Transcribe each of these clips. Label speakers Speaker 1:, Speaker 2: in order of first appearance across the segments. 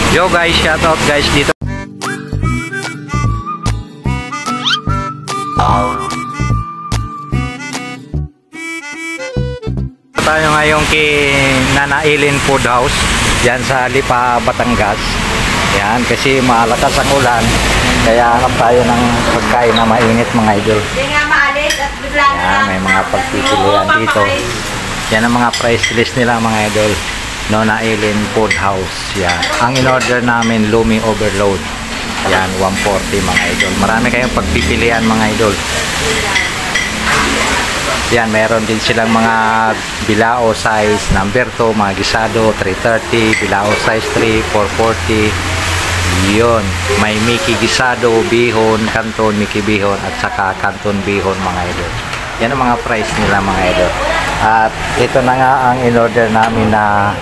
Speaker 1: Yo guys, shout out guys dito. Tayo ngayon kay Nana Ellen Food House yan sa Lipa, Batangas. Yan, kasi malakas ang ulan kaya hanap tayo ng pagkain na mainit mga idol. Yan, may mga pagpipilian dito. Yan ang mga price list nila mga idol. Nana Ellen Food House. Yan. Ang in-order namin Lumi Overload. Yan, 140 mga idol. Marami kayong pagpipilian mga idol. Yan, meron din silang mga bilao size number 2, mga gisado 330, bilao size 3, 440. Yun, may Mickey gisado, bihon, kanton, Mickey bihon at saka kanton bihon mga idol. Yan ang mga price nila mga idol. At ito na nga ang in-order namin na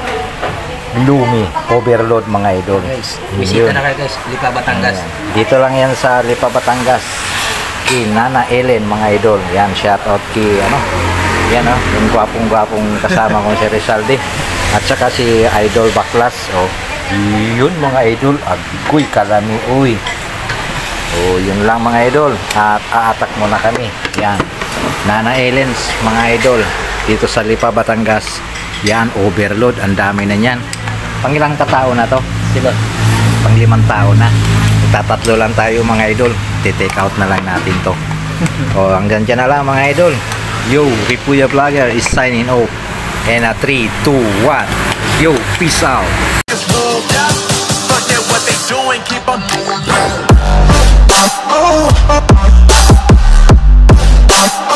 Speaker 1: Lumi Overload mga idol.
Speaker 2: Bisita na kayo guys, Lipa, Batangas.
Speaker 1: Dito lang yan sa Lipa, Batangas. Kay Nana Ellen mga idol. Yan, shout out kay ano. Yan oh, yung gwapong-gwapong kasama ko si Rizalde. At saka si Idol Baklas. Oh, yun mga idol. Agoy kalami uy. Oh, yun lang mga idol. At aatak muna kami. Yan. Nana Ellen's mga idol. Dito sa Lipa, Batangas. Yan, overload. Ang dami na niyan. Pangilang katao na to?
Speaker 2: Sila.
Speaker 1: Pang-5 tao na. Tatatlo lang tayo mga idol. Take out na lang natin to. O hanggang dyan na lang mga idol. Yo, Ripuya Vlogger is signing off. And 3, 2, 1. Yo, peace out.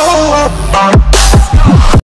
Speaker 1: Oh,